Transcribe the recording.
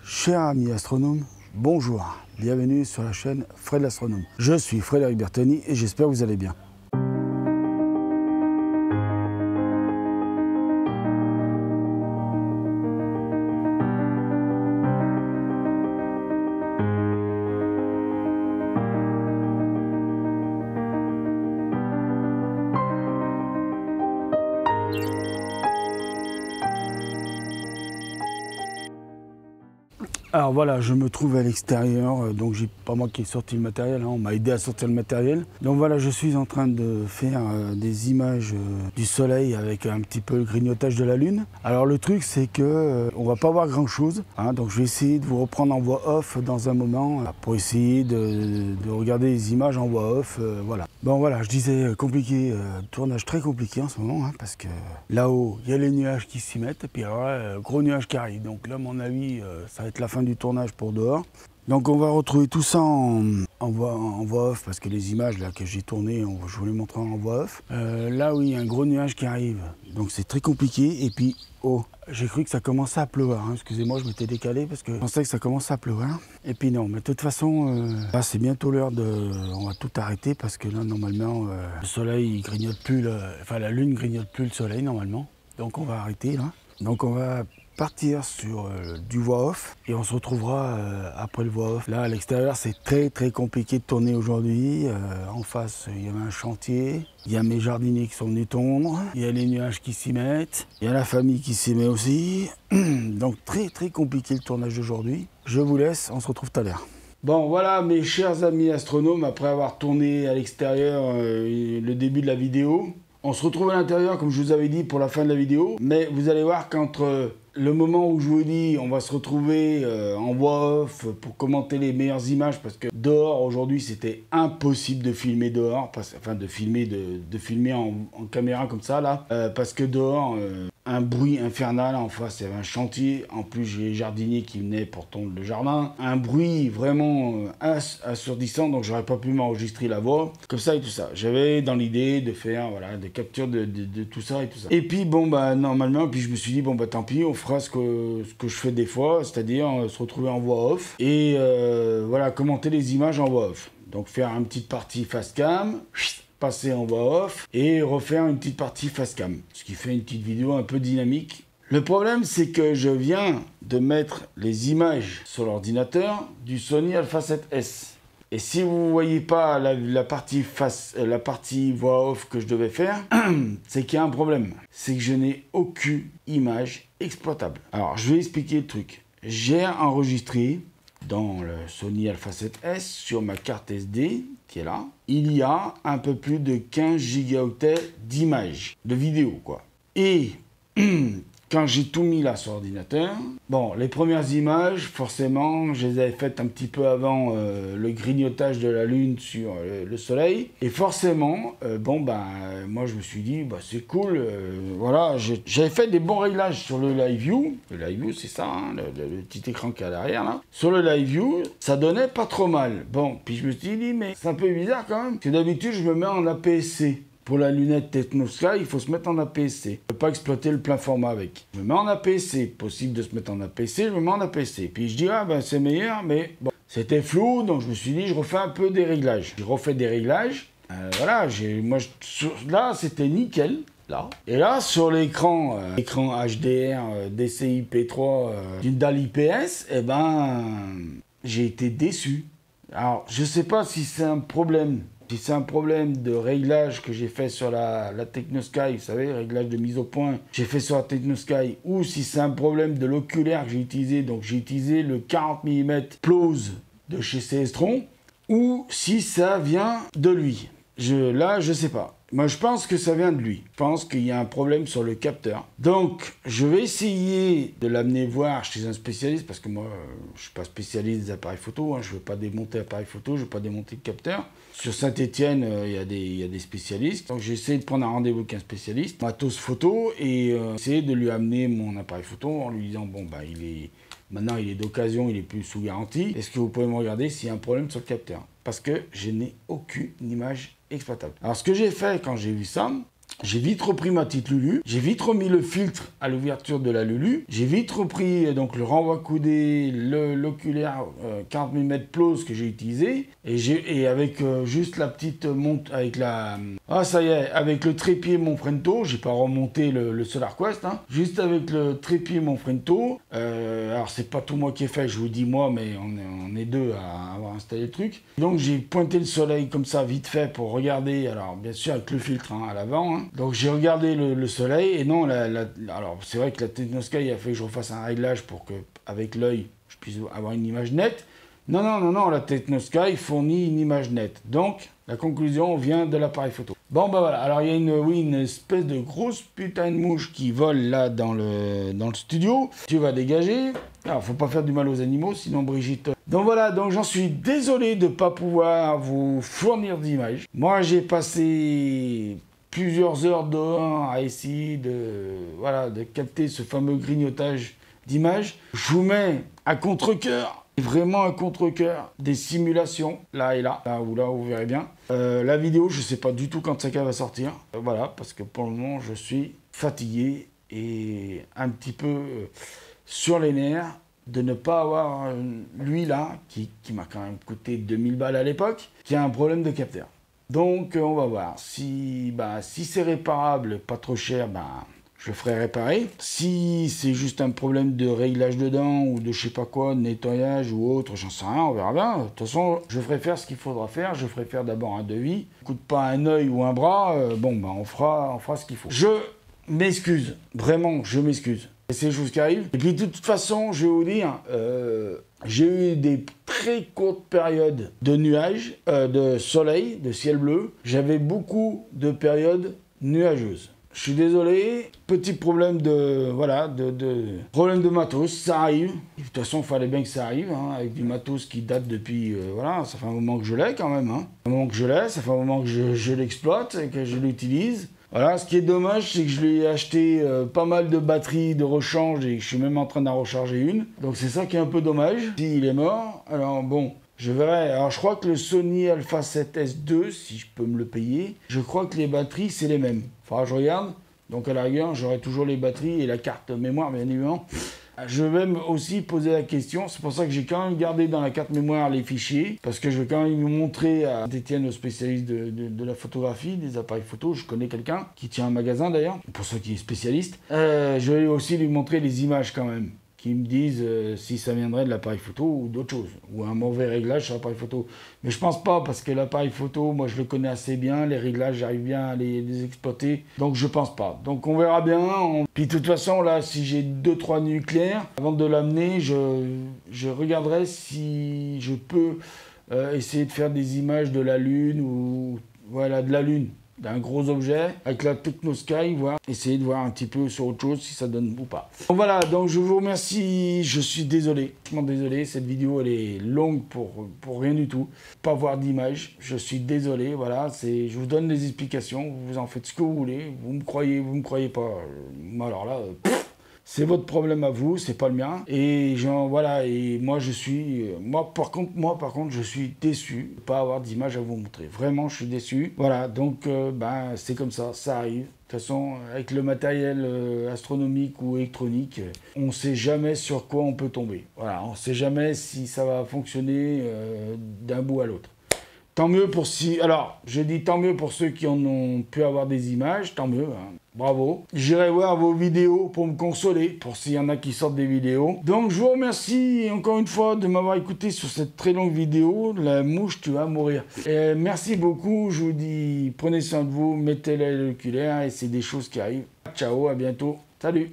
Chers amis astronomes, bonjour, bienvenue sur la chaîne Fred l'Astronome. Je suis Frédéric Bertoni et j'espère que vous allez bien. Alors voilà, je me trouve à l'extérieur, donc j'ai pas moi qui ai sorti le matériel, on m'a aidé à sortir le matériel. Donc voilà, je suis en train de faire des images du soleil avec un petit peu le grignotage de la lune. Alors le truc c'est que on va pas voir grand chose, donc je vais essayer de vous reprendre en voix off dans un moment pour essayer de regarder les images en voix off, voilà. Bon voilà, je disais compliqué, tournage très compliqué en ce moment, parce que là-haut il y a les nuages qui s'y mettent et puis alors là, gros nuage qui arrive. Donc là à mon avis ça va être la fin du tournage pour dehors. Donc on va retrouver tout ça en voix off parce que les images là que j'ai tournées, je vous les montrer en voix off. Là oui, il y a un gros nuage qui arrive, donc c'est très compliqué. Et puis oh, j'ai cru que ça commençait à pleuvoir, excusez-moi, je m'étais décalé parce que je pensais que ça commençait à pleuvoir. Et puis non, mais de toute façon, là c'est bientôt l'heure on va tout arrêter parce que là normalement le soleil il grignote plus, enfin la lune grignote plus le soleil normalement. Donc on va arrêter là. Donc on va partir sur du voix off et on se retrouvera après le voix off. Là à l'extérieur c'est très compliqué de tourner aujourd'hui. En face il y avait un chantier, il y a mes jardiniers qui sont venus tondre, il y a les nuages qui s'y mettent, il y a la famille qui s'y met aussi. Donc très compliqué le tournage d'aujourd'hui. Je vous laisse, on se retrouve tout à l'heure. Bon voilà mes chers amis astronomes, après avoir tourné à l'extérieur le début de la vidéo, on se retrouve à l'intérieur comme je vous avais dit pour la fin de la vidéo, mais vous allez voir qu'entre le moment où je vous dis on va se retrouver en voix off pour commenter les meilleures images, parce que dehors aujourd'hui c'était impossible de filmer dehors, enfin de filmer en caméra comme ça là, parce que dehors un bruit infernal, en face il y avait un chantier, en plus j'ai les jardiniers qui venaient pour tondre le jardin, un bruit vraiment assourdissant, donc j'aurais pas pu m'enregistrer la voix comme ça et tout ça. J'avais dans l'idée de faire voilà des captures de tout ça et tout ça. Et puis bon bah normalement, puis je me suis dit bon bah tant pis, on fera ce que je fais des fois, c'est-à-dire se retrouver en voix off et voilà, commenter les images en voix off. Donc faire une petite partie face cam, passer en voix off et refaire une petite partie face cam, ce qui fait une petite vidéo un peu dynamique. Le problème c'est que je viens de mettre les images sur l'ordinateur du Sony Alpha 7S. Et si vous ne voyez pas la partie voix off que je devais faire, c'est qu'il y a un problème. C'est que je n'ai aucune image exploitable. Alors, je vais expliquer le truc. J'ai enregistré dans le Sony Alpha 7S sur ma carte SD, qui est là, il y a un peu plus de 15 gigaoctets d'images, de vidéos, quoi. Et quand j'ai tout mis là sur l'ordinateur, bon, les premières images, forcément, je les avais faites un petit peu avant le grignotage de la lune sur le soleil. Et forcément, bon, ben, moi je me suis dit, bah, c'est cool, voilà, j'avais fait des bons réglages sur le Live View. Le Live View, c'est ça, le petit écran qu'il y a derrière, là. Sur le Live View, ça donnait pas trop mal. Bon, puis je me suis dit, mais c'est un peu bizarre quand même, parce que d'habitude, je me mets en APS-C. Pour la lunette Technosky, il faut se mettre en APS-C. Je ne peux pas exploiter le plein format avec. Je me mets en APS-C. Possible de se mettre en APS-C, je me mets en APS-C. Puis je dis, ah ben c'est meilleur, mais bon. C'était flou, donc je me suis dit, je refais un peu des réglages. J'ai refait des réglages. Voilà, là, c'était nickel. Là. Et là, sur l'écran HDR DCI P3 d'une dalle IPS, eh ben, j'ai été déçu. Alors, je ne sais pas si c'est un problème. Si c'est un problème de réglage que j'ai fait sur la Technosky, vous savez, réglage de mise au point, j'ai fait sur la Technosky, ou si c'est un problème de l'oculaire que j'ai utilisé, donc j'ai utilisé le 40 mm Plose de chez CS-Tron, ou si ça vient de lui. Là, je sais pas. Moi, je pense que ça vient de lui. Je pense qu'il y a un problème sur le capteur. Donc, je vais essayer de l'amener voir chez un spécialiste, parce que moi, je ne suis pas spécialiste des appareils photo. Je ne veux pas démonter l'appareil photo, je ne veux pas démonter le capteur. Sur Saint-Étienne, il y a des spécialistes. Donc, j'ai essayé de prendre un rendez-vous avec un spécialiste, matos photo, et essayer de lui amener mon appareil photo en lui disant, bon, bah, maintenant, il est d'occasion, il est plus sous garantie. Est-ce que vous pouvez me regarder s'il y a un problème sur le capteur? Parce que je n'ai aucune image exploitable. Alors, ce que j'ai fait quand j'ai vu ça, J'ai vite repris ma petite Lulu, j'ai vite remis le filtre à l'ouverture de la Lulu, j'ai vite repris donc le renvoi coudé, l'oculaire 40 mm close que j'ai utilisé, et avec juste la petite monte avec la... Ah ça y est, avec le trépied Monfrento, j'ai pas remonté le Solar Quest, hein, juste avec le trépied Monfrento, alors c'est pas tout moi qui ai fait, je vous dis moi, mais on est deux à avoir installé le truc. Donc j'ai pointé le soleil comme ça vite fait pour regarder, alors bien sûr avec le filtre hein, à l'avant, hein. Donc j'ai regardé le soleil et non, alors c'est vrai que la Technosky a fait que je refasse un réglage pour que avec l'œil je puisse avoir une image nette. Non, la Technosky fournit une image nette. Donc la conclusion vient de l'appareil photo. Bon bah voilà, alors il y a une espèce de grosse putain de mouche qui vole là dans le studio. Tu vas dégager. Alors faut pas faire du mal aux animaux, sinon Brigitte... Donc voilà, donc j'en suis désolé de ne pas pouvoir vous fournir d'images. Moi j'ai passé plusieurs heures dehors à essayer de capter ce fameux grignotage d'images. Je vous mets à contre-cœur, vraiment à contre-cœur, des simulations, là et là, là, vous verrez bien. La vidéo, je ne sais pas du tout quand ça va sortir. Voilà, parce que pour le moment, je suis fatigué et un petit peu sur les nerfs de ne pas avoir lui là, qui m'a quand même coûté 2000 balles à l'époque, qui a un problème de capteur. Donc on va voir, si c'est réparable, pas trop cher, je le ferai réparer. Si c'est juste un problème de réglage dedans, ou de je sais pas quoi, de nettoyage ou autre, j'en sais rien, on verra bien. De toute façon, je ferai faire ce qu'il faudra faire, je ferai faire d'abord un devis. Coûte pas un œil ou un bras, on fera ce qu'il faut. Je m'excuse, vraiment, je m'excuse. C'est des choses qui arrivent. Et puis de toute façon, je vais vous dire, j'ai eu des très courtes périodes de nuages, de soleil, de ciel bleu. J'avais beaucoup de périodes nuageuses. Je suis désolé, petit problème problème de matos, ça arrive. Et de toute façon, il fallait bien que ça arrive, hein, avec du matos qui date depuis, ça fait un moment que je l'ai quand même. Hein. Un moment que je l'ai, ça fait un moment que je l'exploite et que je l'utilise. Voilà, ce qui est dommage, c'est que je lui ai acheté pas mal de batteries de rechange et que je suis même en train d'en recharger une. Donc c'est ça qui est un peu dommage. S'il est mort, alors bon, je verrai. Alors je crois que le Sony Alpha 7S II, si je peux me le payer, je crois que les batteries, c'est les mêmes. Faudra que je regarde. Donc à la rigueur, j'aurai toujours les batteries et la carte mémoire, bien évidemment. Je vais aussi poser la question, c'est pour ça que j'ai quand même gardé dans la carte mémoire les fichiers, parce que je vais quand même vous montrer à Étienne, le spécialiste de la photographie, des appareils photo. Je connais quelqu'un qui tient un magasin d'ailleurs, pour ceux qui est spécialiste. Je vais aussi lui montrer les images quand même, qui me disent si ça viendrait de l'appareil photo ou d'autre chose, ou un mauvais réglage sur l'appareil photo. Mais je pense pas, parce que l'appareil photo, moi je le connais assez bien, les réglages, j'arrive bien à les exploiter, donc je pense pas. Donc on verra bien. Puis de toute façon, là, si j'ai 2-3 nucléaires, avant de l'amener, je regarderai si je peux essayer de faire des images de la Lune, ou voilà, de la Lune, d'un gros objet avec la Technosky, voir, essayer de voir un petit peu sur autre chose si ça donne ou pas. Donc voilà, donc je vous remercie, je suis désolé, vraiment désolé, cette vidéo elle est longue pour rien du tout, pas voir d'image, je suis désolé, voilà, je vous donne des explications, vous en faites ce que vous voulez, vous me croyez pas, alors là, c'est votre problème à vous, c'est pas le mien. Et voilà, et moi par contre, je suis déçu de pas avoir d'image à vous montrer. Vraiment, je suis déçu. Voilà, donc c'est comme ça arrive. De toute façon, avec le matériel astronomique ou électronique, on ne sait jamais sur quoi on peut tomber. Voilà, on ne sait jamais si ça va fonctionner d'un bout à l'autre. Tant mieux alors, je dis tant mieux pour ceux qui en ont pu avoir des images, tant mieux, hein. Bravo. J'irai voir vos vidéos pour me consoler, pour s'il y en a qui sortent des vidéos. Donc je vous remercie encore une fois de m'avoir écouté sur cette très longue vidéo. La mouche, tu vas mourir. Et merci beaucoup, je vous dis, prenez soin de vous, mettez l'œil à l'oculaire et c'est des choses qui arrivent. Ciao, à bientôt. Salut.